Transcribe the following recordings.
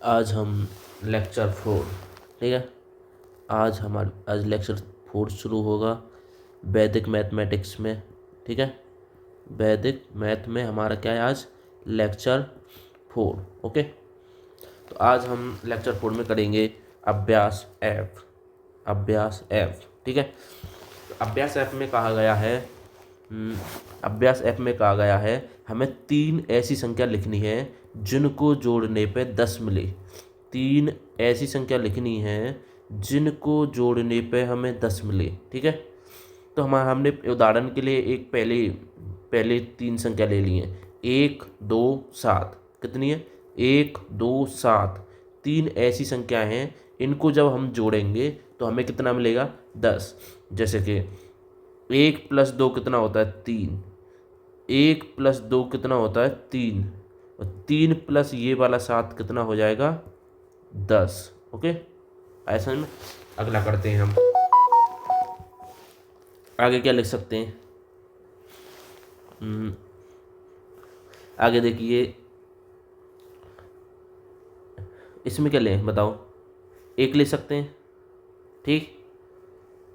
आज हम लेक्चर 4, ठीक है। आज लेक्चर 4 शुरू होगा वैदिक मैथमेटिक्स में, ठीक है। वैदिक मैथ में हमारा क्या है आज? Lecture 4, okay. तो आज हम लेक्चर 4 में करेंगे अभ्यास एफ। अभ्यास एफ, ठीक है। तो अभ्यास एफ में कहा गया है अभ्यास एफ में कहा गया है हमें 3 ऐसी संख्या लिखनी है जिनको जोड़ने पे 10 मिले। 3 ऐसी संख्या लिखनी है जिनको जोड़ने पे हमें 10 मिले, ठीक है। तो हमने उदाहरण के लिए एक पहले पहले 3 संख्या ले ली है। 1 2 7 कितनी है? 1 2 7। 3 ऐसी संख्या हैं, इनको जब हम जोड़ेंगे तो हमें कितना मिलेगा? 10। जैसे कि 1 + 2 कितना होता है? 3। 1 + 2 कितना होता है? 3। और 3 प्लस ये वाला 7 कितना हो जाएगा? 10, ओके। ऐसा में अगला करते हैं हम। आगे क्या लिख सकते हैं? आगे देखिए, इसमें क्या लें बताओ? 1 ले सकते हैं, ठीक।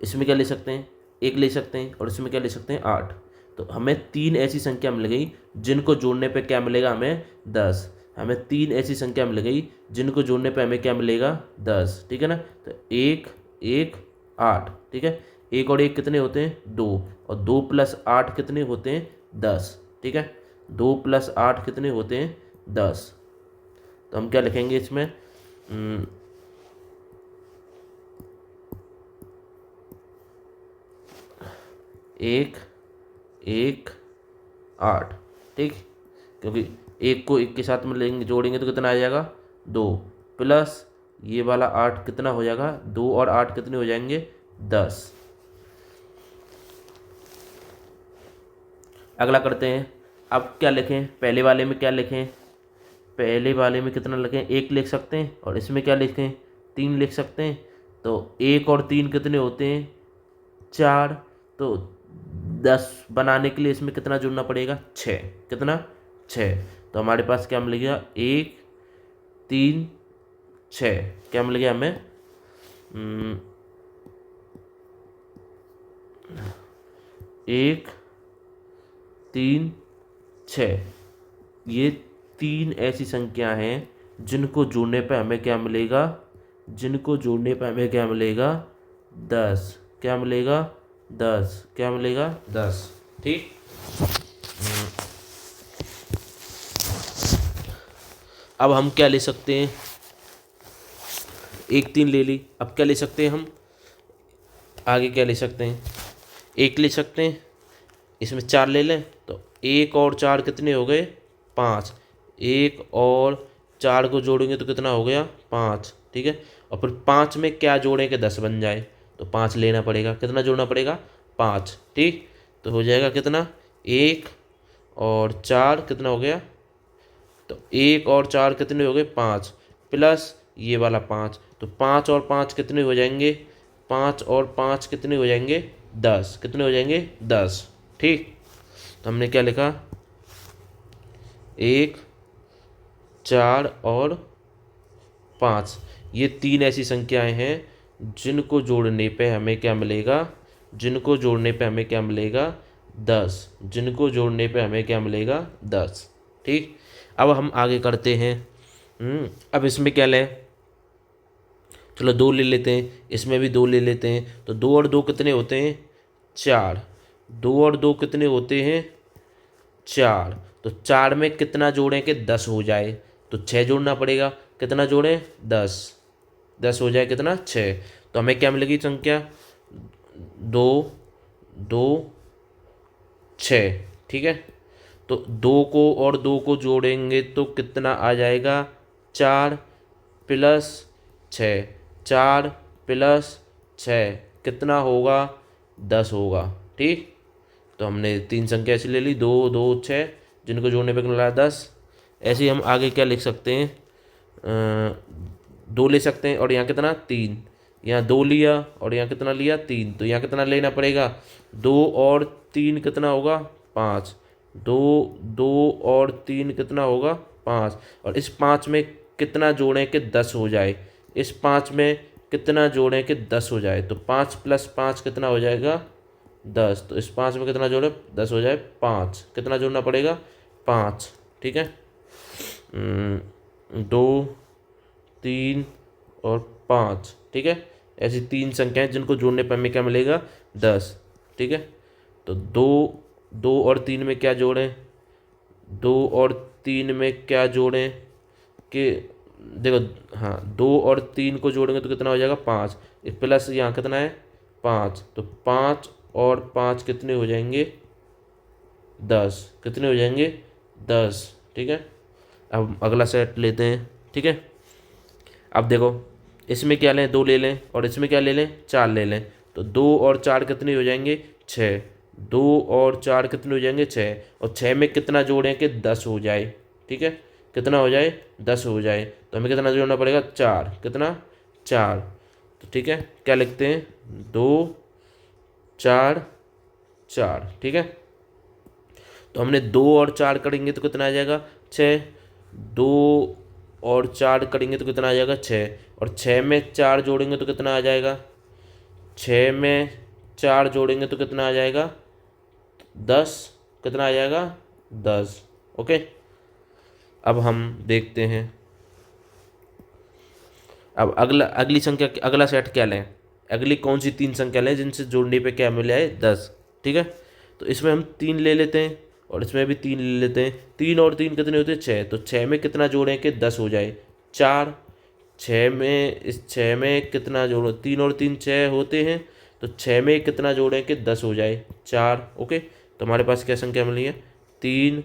इसमें क्या ले सकते हैं? 1 ले सकते हैं। और इसमें क्या ले सकते हैं? 8। तो हमें 3 ऐसी संख्या मिल गई जिनको जोड़ने पे क्या मिलेगा? हमें 10। हमें 3 ऐसी संख्या मिल गई जिनको जोड़ने पे हमें क्या मिलेगा? 10, ठीक है ना। तो 1 1 8, ठीक है। 1 और 1 कितने होते हैं? 2। और 2 + 8 कितने होते हैं? 10, ठीक है। 2 + 8 कितने होते हैं? 10। तो हम क्या लिखेंगे इसमें? 1 1 8, ठीक। क्योंकि 1 को 1 के साथ में लेंगे, जोड़ेंगे तो कितना आ जाएगा? 2 प्लस ये वाला 8 कितना हो जाएगा? 2 और 8 कितने हो जाएंगे? 10। अगला करते हैं। अब क्या लिखें? पहले वाले में क्या लिखें? पहले वाले में कितना लिखें? 1 लिख सकते हैं। और इसमें क्या लिखें? 3 लिख सकते हैं। तो 1 और 3 कितने होते हैं? 4। तो 10 बनाने के लिए इसमें कितना जोड़ना पड़ेगा? 6। कितना? 6। तो हमारे पास क्या मिल गया? 1 3 6। क्या मिल गया हमें? 1 3 6। ये 3 ऐसी संख्या हैं जिनको जोड़ने पे हमें क्या मिलेगा? जिनको जोड़ने पे हमें क्या मिलेगा? 10। क्या मिलेगा? 10। क्या मिलेगा? 10, ठीक। अब हम क्या ले सकते हैं? 1 3 ले ली। अब क्या ले सकते हैं हम? आगे क्या ले सकते हैं? 1 ले सकते हैं। इसमें 4 ले लें तो 1 और 4 कितने हो गए? 5। 1 और 4 को जोड़ेंगे तो कितना हो गया? 5, ठीक है। और फिर 5 में क्या जोड़ें कि 10 बन जाए? तो 5 लेना पड़ेगा। कितना जोड़ना पड़ेगा? 5, ठीक। तो हो जाएगा कितना? 1 और 4 कितना हो गया? तो 1 और 4 कितने हो गए? 5 प्लस ये वाला 5। तो 5 और 5 कितने हो जाएंगे? 5 और 5 कितने हो जाएंगे? 10। कितने हो जाएंगे? 10, ठीक। तो हमने क्या लिखा? 1 4 और 5। ये 3 ऐसी संख्याएं हैं जिनको जोड़ने पे हमें क्या मिलेगा? जिनको जोड़ने पे हमें क्या मिलेगा? 10। जिनको जोड़ने पे हमें क्या मिलेगा? 10, ठीक। अब हम आगे करते हैं। अब इसमें क्या लें? चलो 2 ले लेते हैं। इसमें भी 2 ले लेते हैं। तो 2 और 2 कितने होते हैं? 4। 2 और 2 कितने होते हैं? 4। तो 4 में कितना जोड़ें कि 10 हो जाए? तो 6 जोड़ना पड़ेगा। कितना जोड़ें? 10। 10 हो जाए कितना? 6। तो हमें क्या मिलेगी संख्या? 2 2 6, ठीक है। तो 2 को और 2 को जोड़ेंगे तो कितना आ जाएगा? 4 प्लस 6। 4 प्लस 6 कितना होगा? 10 होगा, ठीक। तो हमने 3 संख्या ऐसी ले ली, 2 2 6, जिनको जोड़ने पे मिला 10। ऐसे ही हम आगे क्या लिख सकते हैं? 2 ले सकते हैं। और यहाँ कितना? 3। यहाँ 2 लिया और यहाँ कितना लिया? 3। तो यहाँ कितना लेना पड़ेगा? 2 और 3 कितना होगा? 5। 2 2 और 3 कितना होगा? 5। और इस 5 में कितना जोड़ें कि 10 हो जाए, इस 5 में कितना जोड़ें कि 10 हो जाए। तो 5 + 5 कितना हो जाएगा 10। तो इस 5 में कितना जोड़े 10 हो जाए 5, कितना जोड़ना पड़ेगा 5। ठीक है, 2, 3 और 5। ठीक है, ऐसी 3 संख्याएं जिनको जोड़ने पर हमें क्या मिलेगा 10। ठीक है, तो 2 और 3 में क्या जोड़ें, 2 और 3 में क्या जोड़ें कि देखो, हाँ 2 और 3 को जोड़ेंगे तो कितना हो जाएगा 5, प्लस यहाँ कितना है 5, तो 5 और 5 कितने हो जाएंगे 10, कितने हो जाएंगे 10। ठीक है, अब अगला सेट लेते हैं। ठीक है, अब देखो इसमें क्या लें 2 ले लें और इसमें क्या ले लें 4 ले लें। तो 2 और 4 कितने हो जाएंगे 6, 2 और 4 कितने हो जाएंगे 6, और 6 में कितना जोड़ें कि 10 हो जाए। ठीक है, कितना हो जाए 10 हो जाए, तो हमें कितना जोड़ना पड़ेगा 4, कितना 4। तो ठीक है, क्या लिखते हैं 2 4 4। ठीक है, तो हमने 2 और 4 करेंगे तो कितना आ जाएगा 6, 2 और 4 करेंगे तो कितना आ जाएगा 6, और 6 में 4 जोड़ेंगे तो कितना आ जाएगा, 6 में 4 जोड़ेंगे तो कितना आ जाएगा 10, कितना आ जाएगा 10। ओके, अब हम देखते हैं, अब अगली संख्या, अगला सेट क्या लें, अगली कौन सी 3 संख्या लें जिनसे जोड़ने पे क्या मिला है 10। ठीक है, तो इसमें हम 3 ले लेते हैं और इसमें भी 3 ले लेते हैं। 3 और 3 कितने होते हैं 6, तो 6 में कितना जोड़ें कि 10 हो जाए 4। 6 में, इस 6 में कितना जोड़ो, 3 और 3 6 होते हैं, तो 6 में कितना जोड़ें कि 10 हो जाए 4। ओके, तो हमारे पास क्या संख्या मिली है 3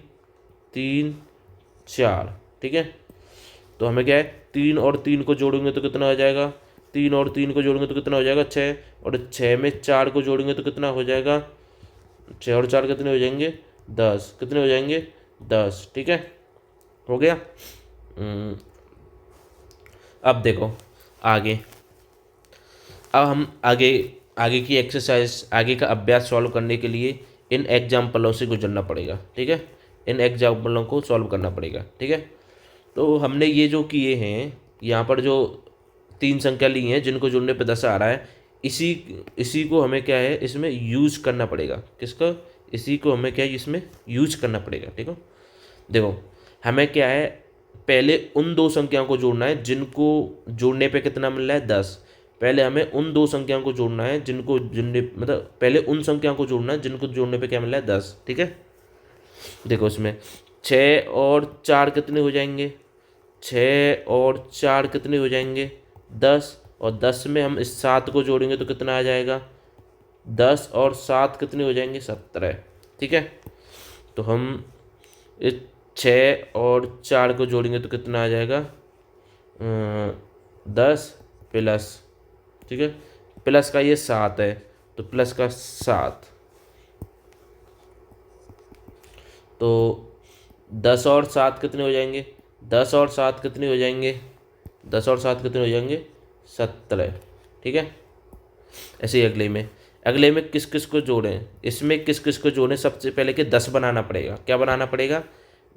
3 4। ठीक है, तो हमें क्या है 3 और 3 को जोड़ेंगे तो कितना हो जाएगा, 3 और 3 को जोड़ेंगे तो कितना हो जाएगा 6, और 6 में 4 को जोड़ेंगे तो कितना हो जाएगा 6 और 4 कितने हो जाएंगे 10, कितने हो जाएंगे 10। ठीक है, हो गया। अब देखो आगे, अब हम आगे आगे की एक्सरसाइज, आगे का अभ्यास सॉल्व करने के लिए इन एग्जाम्पलों से गुजरना पड़ेगा। ठीक है, इन एग्जाम्पलों को सॉल्व करना पड़ेगा। ठीक है, तो हमने ये जो किए हैं, यहाँ पर जो 3 संख्या ली हैं जिनको जोड़ने पे 10 आ रहा है, इसी इसी को हमें क्या है इसमें यूज करना पड़ेगा। किसका, इसी को हमें क्या है इसमें यूज करना पड़ेगा। ठीक है, देखो हमें क्या है पहले उन 2 संख्याओं को जोड़ना है जिनको जोड़ने पे कितना मिल रहा है 10। पहले हमें उन 2 संख्याओं को जोड़ना है जिनको जोड़ने, मतलब पहले उन संख्याओं को जोड़ना है जिनको जोड़ने पे क्या मिल रहा है 10। ठीक है, देखो इसमें 6 और 4 कितने हो जाएंगे, 6 और 4 कितने हो जाएंगे 10, और 10 में हम इस 7 को जोड़ेंगे तो कितना आ जाएगा 10 और 7 कितने हो जाएंगे 17। ठीक है, तो हम इस 6 और 4 को जोड़ेंगे तो कितना आ जाएगा 10 प्लस, ठीक है, प्लस का ये 7 है तो प्लस का 7, तो 10 और 7 कितने हो जाएंगे, 10 और 7 कितने हो जाएंगे, 10 और 7 कितने हो जाएंगे 17। ठीक है, ऐसे ही अगले में किस किस को जोड़ें, इसमें किस किस को जोड़ें, सबसे पहले कि 10 बनाना पड़ेगा। क्या बनाना पड़ेगा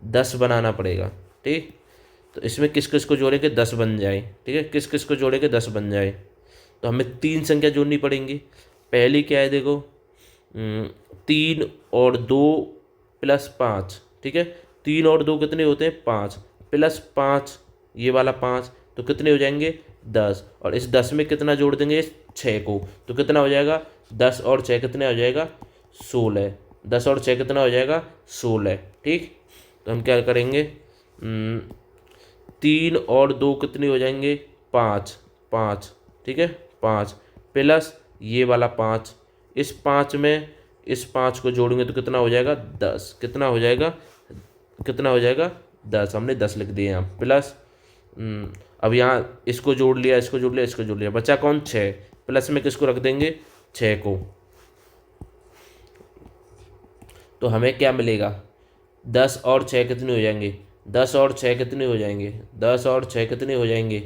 10 बनाना पड़ेगा। ठीक, तो इसमें किस किस को जोड़े कि 10 बन जाए। ठीक है, किस किस को जोड़े कि 10 बन जाए, तो हमें 3 संख्या जोड़नी पड़ेंगी। पहली क्या है देखो 3 और 2 प्लस 5। ठीक है, 3 और 2 कितने होते हैं 5, प्लस 5 ये वाला 5, तो कितने हो जाएंगे 10, और इस 10 में कितना जोड़ देंगे इस 6 को, तो कितना हो जाएगा 10 और 6 कितने हो जाएगा 16। 10 और 6 कितना हो जाएगा 16। ठीक, तो हम क्या करेंगे 3 और 2 कितने हो जाएंगे 5 5। ठीक है, 5 प्लस ये वाला 5, इस 5 में इस 5 को जोड़ेंगे तो कितना हो जाएगा 10, कितना हो जाएगा 10, हमने 10 लिख दिए यहाँ प्लस। अब यहाँ इसको जोड़ लिया, इसको जोड़ लिया, इसको जोड़ लिया, बचा कौन 6, प्लस में किसको रख देंगे 6 को, तो हमें क्या मिलेगा 10 और 6 कितने हो जाएंगे, 10 और 6 कितने हो जाएंगे, 10 और 6 कितने हो जाएंगे,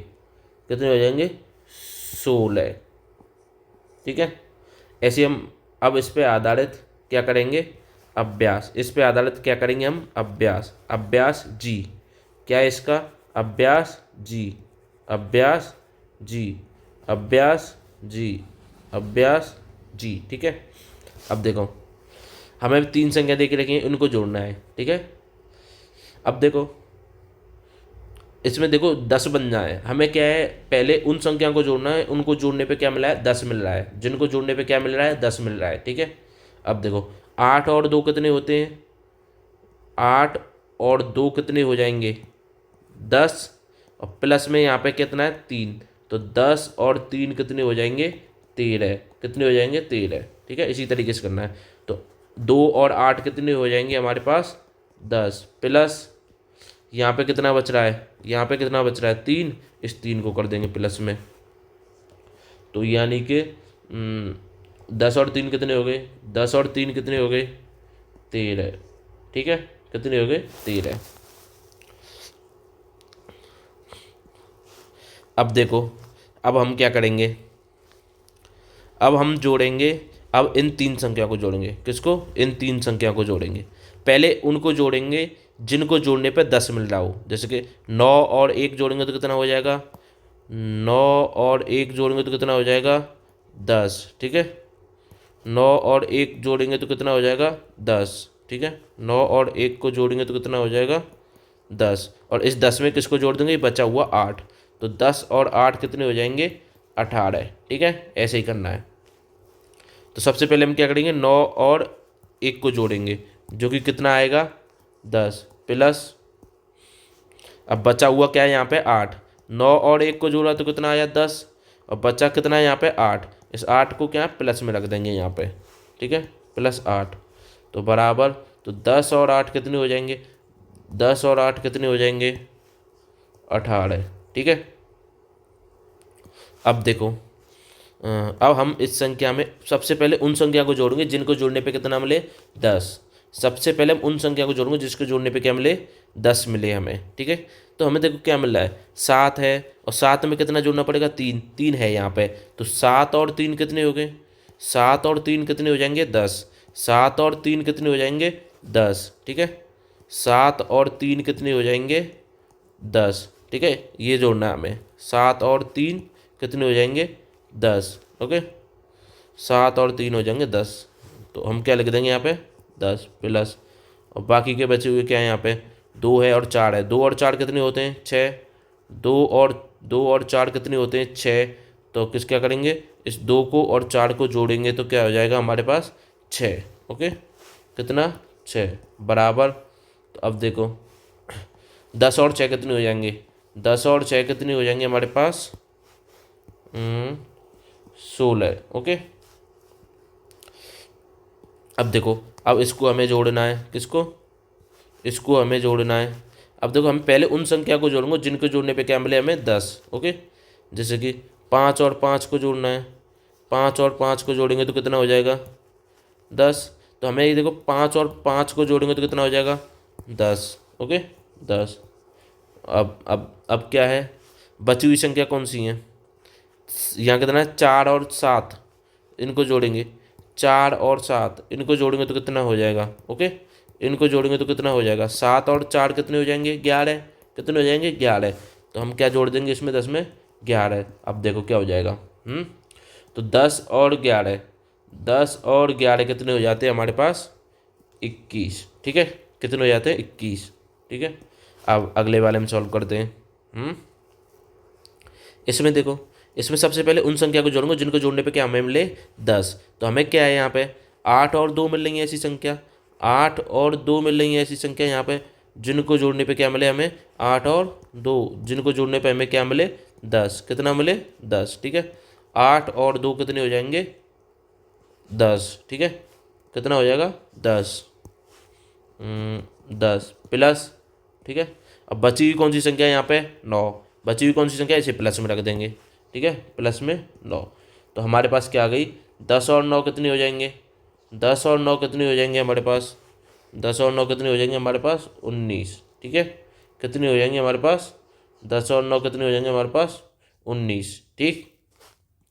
कितने हो जाएंगे 16। ठीक है, ऐसे हम अब इस पे आधारित क्या करेंगे अभ्यास, इस पे आधारित क्या करेंगे हम अभ्यास। अभ्यास जी क्या है इसका अभ्यास जी, अभ्यास जी, अभ्यास जी, अभ्यास जी। ठीक है, अब देखो हमें 3 संख्या दे के रखी है, उनको जोड़ना है। ठीक है, अब देखो इसमें देखो 10 बन जाए, हमें क्या है पहले उन संख्या को जोड़ना है, उनको जोड़ने पे क्या मिला है 10 मिल रहा है, जिनको जोड़ने पे क्या मिल रहा है 10 मिल रहा है। ठीक है, अब देखो 8 और 2 कितने होते हैं, 8 और 2 कितने हो जाएंगे 10, और प्लस में यहाँ पे कितना है 3, तो 10 और 3 कितने हो जाएंगे 13, कितने हो जाएंगे 13। ठीक है, इसी तरीके से करना है। तो 2 और 8 कितने हो जाएंगे हमारे पास 10, प्लस यहाँ पे कितना बच रहा है, यहाँ पे कितना बच रहा है 3, इस 3 को कर देंगे प्लस में, तो यानी कि 10 और 3 कितने हो गए, 10 और 3 कितने हो गए 13। ठीक है, कितने हो गए 13। अब देखो, अब हम क्या करेंगे, अब हम जोड़ेंगे, अब इन 3 संख्या को जोड़ेंगे, किसको, इन 3 संख्या को जोड़ेंगे। पहले उनको जोड़ेंगे जिनको जोड़ने पे 10 मिल रहा हो, जैसे कि 9 और 1 जोड़ेंगे तो कितना हो जाएगा, 9 और 1 जोड़ेंगे तो कितना हो जाएगा 10। ठीक है, 9 और 1 जोड़ेंगे तो कितना हो जाएगा 10। ठीक है, 9 और 1 को जोड़ेंगे तो कितना हो जाएगा 10, और इस 10 में किसको जोड़ देंगे, बचा हुआ 8, तो 10 और 8 कितने हो जाएंगे 18। ठीक है, ऐसे ही करना है। तो सबसे पहले हम क्या करेंगे, 9 और 1 को जोड़ेंगे, जो कि कितना आएगा 10, प्लस अब बचा हुआ क्या है यहाँ पे 8, 9 और 1 को जोड़ा तो कितना आया 10, और बचा कितना है यहाँ पे 8, इस 8 को क्या प्लस में रख देंगे यहाँ पे। ठीक है, +8, तो बराबर, तो 10 और 8 कितने हो जाएंगे, 10 और 8 कितने हो जाएंगे 18। ठीक है, अब देखो अब हम इस संख्या में सबसे पहले उन संख्या को जोड़ेंगे जिनको जोड़ने पे कितना मिले 10। सबसे पहले हम उन संख्या को जोड़ेंगे जिसको जोड़ने पे क्या मिले 10 मिले हमें। ठीक है, तो हमें देखो क्या मिल रहा है 7 है, और 7 में कितना जोड़ना पड़ेगा 3, 3 है यहाँ पे, तो 7 और 3 कितने हो गए, 7 और 3 कितने हो जाएंगे 10, 7 और 3 कितने हो जाएंगे 10। ठीक है, 7 और 3 कितने हो जाएंगे 10। ठीक है, ये जोड़ना है हमें, 7 और 3 कितने हो जाएंगे 10। ओके, 7 और 3 हो जाएंगे 10, तो हम क्या लिख देंगे यहाँ पे 10 प्लस, और बाकी के बचे हुए क्या है यहाँ पे 2 है और 4 है, 2 और 4 कितने होते हैं 6, 2 और 4 कितने होते हैं 6, तो किस क्या करेंगे इस 2 को और 4 को जोड़ेंगे तो क्या हो जाएगा हमारे पास 6। ओके, कितना 6 बराबर, तो अब देखो 10 और 6 कितने हो जाएंगे, 10 और 6 कितने हो जाएंगे हमारे पास 16। ओके, अब देखो अब इसको हमें जोड़ना है, किसको, इसको हमें जोड़ना है। अब देखो हम पहले उन संख्या को जोड़ेंगे जिनको जोड़ने पे क्या मिले हमें 10। ओके, जैसे कि 5 और 5 को जोड़ना है, 5 और 5 को जोड़ेंगे तो कितना हो जाएगा 10, तो हमें ये देखो 5 और 5 को जोड़ेंगे तो कितना हो जाएगा 10। ओके, 10। अब क्या है, बची हुई संख्या कौन सी है, यहाँ कितना है 4 और 7, इनको जोड़ेंगे, 4 और 7 इनको जोड़ेंगे तो कितना हो जाएगा। ओके, इनको जोड़ेंगे तो कितना हो जाएगा 7 और 4 कितने हो जाएंगे 11, कितने हो जाएंगे 11, तो हम क्या जोड़ देंगे इसमें 10 में 11। अब देखो क्या हो जाएगा तो 10 और 11, 10 और 11 कितने हो जाते हैं हमारे पास 21। ठीक है, कितने हो जाते हैं 21। ठीक है, अब अगले वाले में सॉल्व करते हैं। इसमें देखो, इसमें सबसे पहले उन संख्या को जोड़ूंगा जिनको जोड़ने पे क्या हमें मिले 10, तो हमें क्या है यहाँ पे 8 और 2 मिल रही है ऐसी संख्या, 8 और 2 मिल रही है ऐसी संख्या यहाँ पे, जिनको जोड़ने पे क्या मिले हमें 8 और 2, जिनको जोड़ने पे हमें क्या मिले 10, कितना मिले 10। ठीक है, 8 और 2 कितने हो जाएंगे 10। ठीक है, कितना हो जाएगा 10, 10 प्लस। ठीक है, अब बची हुई कौन सी संख्या है यहाँ पे 9, बची हुई कौन सी संख्या है इसे प्लस में रख देंगे। ठीक है, प्लस में 9, तो हमारे पास क्या आ गई 10 और 9 कितने हो जाएंगे, 10 और 9 कितने हो जाएंगे हमारे पास, 10 और 9 कितने हो जाएंगे हमारे पास 19। ठीक है, कितने हो जाएंगे हमारे पास 10 और 9 कितने हो जाएंगे हमारे पास 19। ठीक,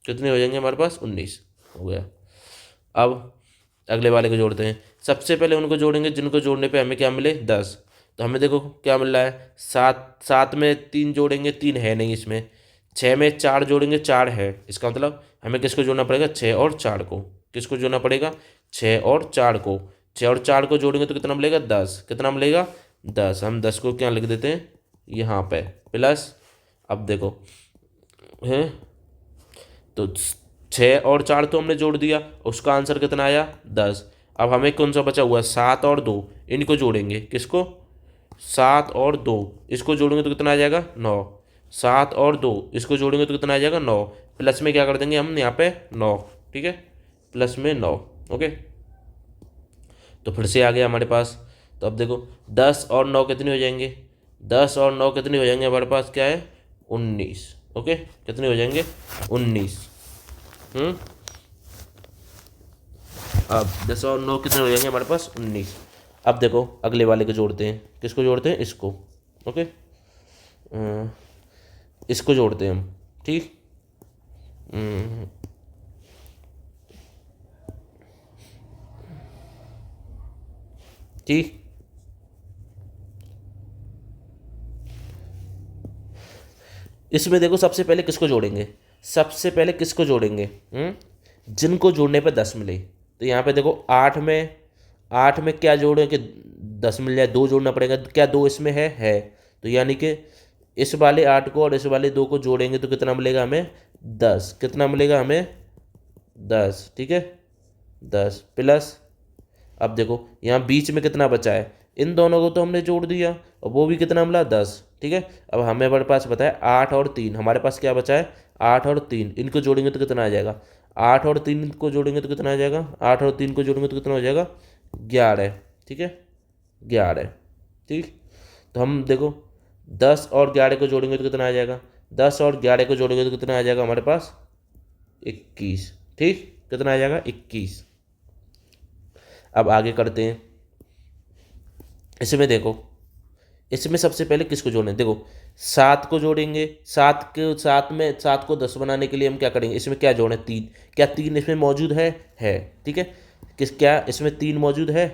कितने हो जाएंगे हमारे पास 19 हो गया। अब अगले वाले को जोड़ते हैं, सबसे पहले उनको जोड़ेंगे जिनको जोड़ने पे हमें क्या मिले 10, तो हमें देखो क्या मिल रहा है, सात, सात में तीन जोड़ेंगे, तीन है नहीं इसमें। छः में चार जोड़ेंगे, चार है। इसका मतलब हमें किसको जोड़ना पड़ेगा, छः और चार को। किसको जोड़ना पड़ेगा, छः और चार को। छः और चार को जोड़ेंगे तो कितना मिलेगा, दस। कितना मिलेगा, दस। हम दस को क्या लिख देते हैं यहाँ पे, प्लस। अब देखो है, तो छः और चार तो हमने जोड़ दिया, उसका आंसर कितना आया, दस। अब हमें कौन सा बचा हुआ है, सात और दो, इनको जोड़ेंगे। किसको, सात और दो, इसको जोड़ेंगे तो कितना आ जाएगा, नौ। सात और दो, इसको जोड़ेंगे तो कितना आ जाएगा, नौ। प्लस में क्या कर देंगे हम यहाँ पे, नौ। ठीक है, प्लस में नौ। ओके, तो फिर से आ गया हमारे पास। तो अब देखो दस और नौ कितने हो जाएंगे, दस और नौ कितने हो जाएंगे हमारे पास, क्या है, उन्नीस। ओके, कितने हो जाएंगे, उन्नीस। अब दस और नौ कितने हो जाएंगे हमारे पास, उन्नीस। अब देखो अगले वाले को जोड़ते हैं। किसको जोड़ते हैं, इसको। ओके, इसको जोड़ते हैं हम। ठीक, ठीक। इसमें देखो सबसे पहले किसको जोड़ेंगे, सबसे पहले किसको जोड़ेंगे, जिनको जोड़ने पे दस मिले। तो यहाँ पे देखो आठ में, आठ में क्या जोड़े कि दस मिल जाए, दो जोड़ना पड़ेगा। क्या दो इसमें है। तो यानी कि इस वाले आठ को और इस वाले दो को जोड़ेंगे तो कितना मिलेगा हमें, दस। कितना मिलेगा हमें, दस। ठीक है, दस प्लस। अब देखो यहाँ बीच में कितना बचा है, इन दोनों को तो हमने जोड़ दिया और वो भी कितना मिला, दस। ठीक है, अब हमें हमारे पास बताया आठ और तीन, हमारे पास क्या बचा है, आठ और तीन। इनको जोड़ेंगे तो कितना आ जाएगा, आठ और तीन को जोड़ेंगे तो कितना आ जाएगा, आठ और तीन को जोड़ेंगे तो कितना हो जाएगा, ग्यारह। ठीक है, ग्यारह। ठीक, तो हम देखो दस और ग्यारह को जोड़ेंगे तो कितना आ जाएगा, दस और ग्यारह को जोड़ेंगे तो कितना आ जाएगा हमारे पास, इक्कीस। ठीक, कितना आ जाएगा, इक्कीस। अब आगे करते हैं। इसमें देखो, इसमें सबसे पहले किसको जोड़ें, देखो सात को जोड़ेंगे। सात के साथ में, सात को दस बनाने के लिए हम क्या करेंगे, इसमें क्या जोड़ें, तीन। क्या तीन इसमें मौजूद है। ठीक है, किस, क्या इसमें तीन मौजूद है।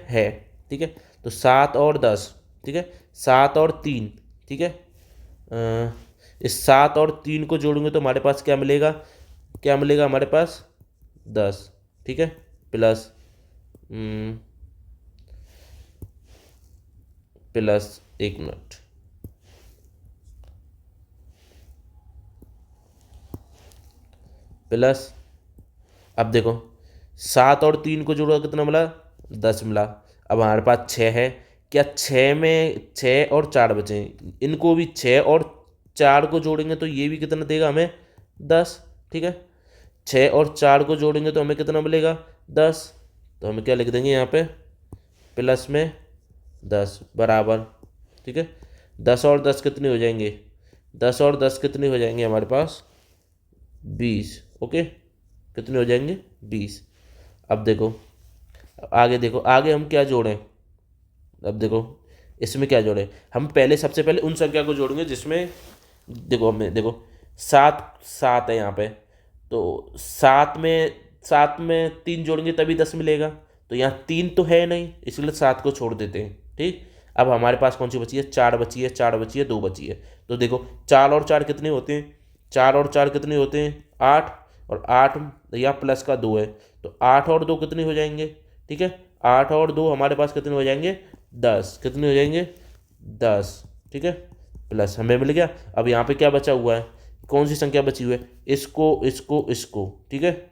ठीक है, तो सात और दस। ठीक है, सात और तीन। ठीक है, इस सात और तीन को जोड़ेंगे तो हमारे पास क्या मिलेगा, क्या मिलेगा हमारे पास, दस। ठीक है, प्लस प्लस, एक मिनट, प्लस। अब देखो सात और तीन को जोड़ा कितना मिला, दस मिला। अब हमारे पास छः है। क्या छः में छः और चार बचे हैं, इनको भी छः और चार को जोड़ेंगे तो ये भी कितना देगा हमें, दस। ठीक है, छः और चार को जोड़ेंगे तो हमें कितना मिलेगा, दस। तो हमें क्या लिख देंगे यहाँ पे, प्लस में दस बराबर। ठीक है, दस और दस कितने हो जाएंगे, दस और दस कितने हो जाएंगे हमारे पास, बीस। ओके, कितने हो जाएंगे, बीस। अब देखो आगे, देखो आगे हम क्या जोड़ें। अब देखो इसमें क्या जोड़ें, हम पहले सबसे पहले उन संख्या को जोड़ेंगे जिसमें, देखो हमें देखो सात, सात है यहाँ पे। तो सात में तीन जोड़ेंगे तभी दस मिलेगा। तो यहाँ तीन तो है नहीं, इसलिए सात को छोड़ देते हैं। ठीक, अब हमारे पास कौन सी बची है, चार बची है, चार बची है, दो बची है। तो देखो चार और चार कितने होते हैं, चार और चार कितने होते हैं, आठ। और आठ या प्लस का दो है, तो आठ और दो कितने हो जाएंगे। ठीक है, आठ और दो हमारे पास कितने हो जाएंगे, दस। कितने हो जाएंगे, दस। ठीक है, प्लस हमें मिल गया। अब यहाँ पे क्या बचा हुआ है, कौन सी संख्या बची हुई है, इसको। ठीक है,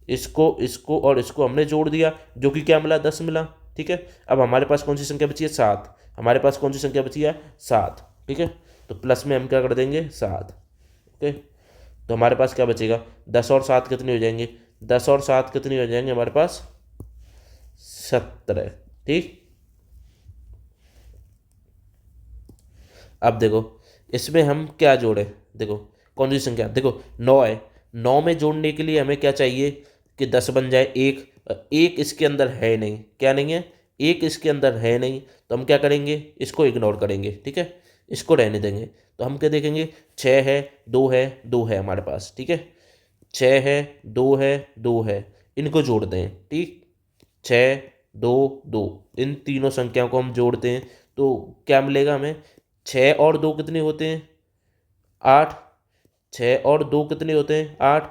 इसको और इसको हमने जोड़ दिया, जो कि क्या मिला, दस मिला। ठीक है, अब हमारे पास कौन सी संख्या बची है, सात। हमारे पास कौन सी संख्या बची है, सात। ठीक है, तो प्लस में हम क्या कर देंगे, सात। ओके, तो हमारे पास क्या बचेगा, दस और सात कितने हो जाएंगे, दस और सात कितने हो जाएंगे हमारे पास, सत्रह। ठीक, अब देखो इसमें हम क्या जोड़े, देखो कौन सी संख्या, देखो नौ है। नौ में जोड़ने के लिए हमें क्या चाहिए कि दस बन जाए, एक। एक इसके अंदर है नहीं, क्या नहीं है, एक इसके अंदर है नहीं। तो हम क्या करेंगे, इसको इग्नोर करेंगे। ठीक है, इसको रहने देंगे। तो हम क्या देखेंगे, छः है, दो है, दो है हमारे पास। ठीक है, छः है, दो है, दो है, इनको जोड़ते हैं। ठीक, छः, दो, दो, इन तीनों संख्याओं को हम जोड़ते हैं तो क्या मिलेगा हमें, 6 और 2 कितने होते हैं, 8, 6 और 2 कितने होते हैं, 8,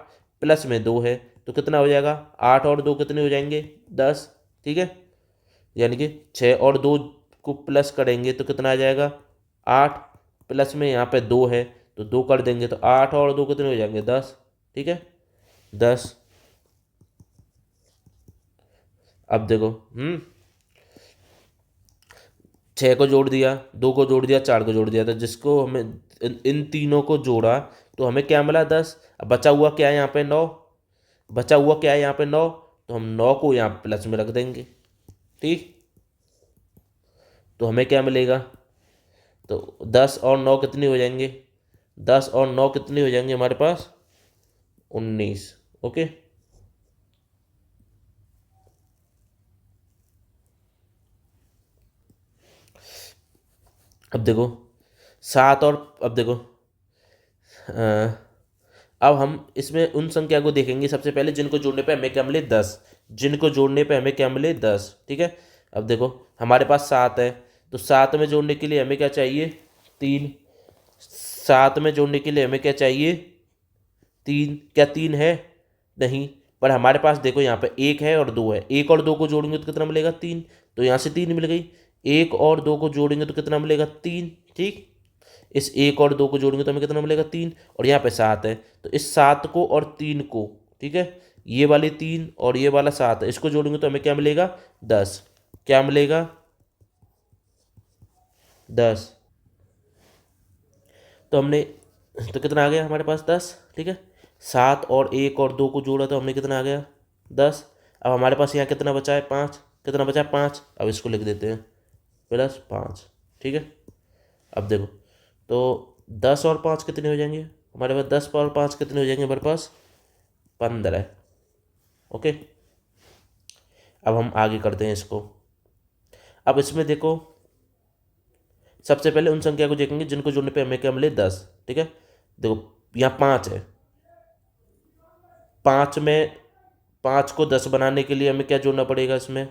प्लस में 2 है तो कितना हो जाएगा, 8 और 2 कितने हो जाएंगे, 10। ठीक है, यानी कि 6 और 2 को प्लस करेंगे तो कितना आ जाएगा, 8, प्लस में यहाँ पे 2 है तो 2 कर देंगे तो 8 और 2 कितने हो जाएंगे, 10। ठीक है, 10। अब देखो, 6 को जोड़ दिया, 2 को जोड़ दिया, 4 को जोड़ दिया, तो जिसको हमें इन तीनों को जोड़ा तो हमें क्या मिला, 10। अब बचा हुआ क्या है यहाँ पे, 9। बचा हुआ क्या है यहाँ पे, 9, तो हम 9 को यहाँ प्लस में रख देंगे। ठीक, तो हमें क्या मिलेगा, तो 10 और 9 कितने हो जाएंगे, 10 और 9 कितने हो जाएंगे हमारे पास, 19। ओके, अब देखो 7 और, अब देखो अब हम इसमें उन संख्या को देखेंगे सबसे पहले जिनको जोड़ने पे हमें क्या मिले, 10। जिनको जोड़ने पे हमें क्या मिले, 10। ठीक है, अब देखो हमारे पास 7 है, तो 7 में जोड़ने के लिए हमें क्या चाहिए, 3। 7 में जोड़ने के लिए हमें क्या चाहिए, 3। क्या 3 है, नहीं, पर हमारे पास देखो यहाँ पे 1 है और 2 है, 1 और 2 को जोड़ेंगे तो कितना मिलेगा, 3। तो यहाँ से 3 मिल गई, 1 और 2 को जोड़ेंगे तो कितना मिलेगा, 3। ठीक, इस 1 और 2 को जोड़ेंगे तो हमें कितना मिलेगा, 3। और यहाँ पे 7 है, तो इस 7 को और 3 को, ठीक है, ये वाले 3 और ये वाला 7 है, इसको जोड़ेंगे तो हमें क्या मिलेगा, 10। क्या मिलेगा, 10। तो हमने, तो कितना आ गया हमारे पास, 10। ठीक है, 7 और 1 और 2 को जोड़ा तो हमने कितना आ गया, 10। अब हमारे पास यहाँ कितना बचा है, 5। कितना बचा है, 5। अब इसको लिख देते हैं, +5। ठीक है, अब देखो, तो 10 और 5 कितने हो जाएंगे हमारे पास, 10 और 5 कितने हो जाएंगे हमारे पास, 15। ओके, अब हम आगे करते हैं इसको। अब इसमें देखो सबसे पहले उन संख्या को देखेंगे जिनको जोड़ने पे हमें क्या मिले, 10। ठीक है, देखो यहाँ 5 है, 5 में, 5 को 10 बनाने के लिए हमें क्या जोड़ना पड़ेगा इसमें,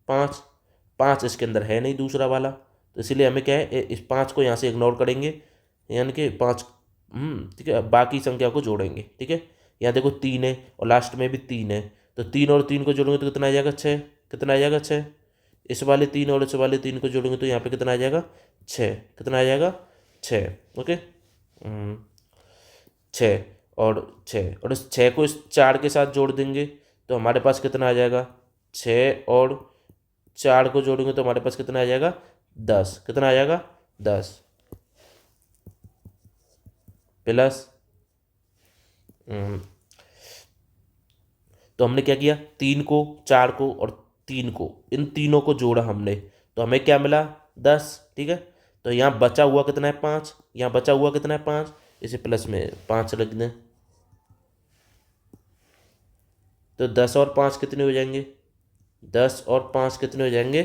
5। 5 इसके अंदर है नहीं दूसरा वाला, तो इसीलिए हमें क्या है, इस 5 को यहाँ से इग्नोर करेंगे, यानी कि 5। ठीक है, बाकी संख्या को जोड़ेंगे। ठीक है, यहाँ देखो 3 है और लास्ट में भी 3 है, तो 3 और 3 को जोड़ेंगे तो कितना आ जाएगा, 6। कितना आ जाएगा, 6। इस वाले 3 और इस वाले 3 को जोड़ेंगे तो यहाँ पे कितना आ जाएगा, 6। कितना आ जाएगा, 6। ओके, 6 और इस 6 को इस 4 के साथ जोड़ देंगे तो हमारे पास कितना आ जाएगा, 6 और 4 को जोड़ेंगे तो हमारे पास कितना आ जाएगा, 10। कितना आ जाएगा, 10 प्लस, तो हमने क्या किया, 3 को, 4 को और 3 को, इन तीनों को जोड़ा हमने, तो हमें क्या मिला, 10। ठीक है, तो यहाँ बचा हुआ कितना है, 5। यहाँ बचा हुआ कितना है, 5। इसे प्लस में 5 रख दें, तो 10 और 5 कितने हो जाएंगे, 10 और 5 कितने हो जाएंगे,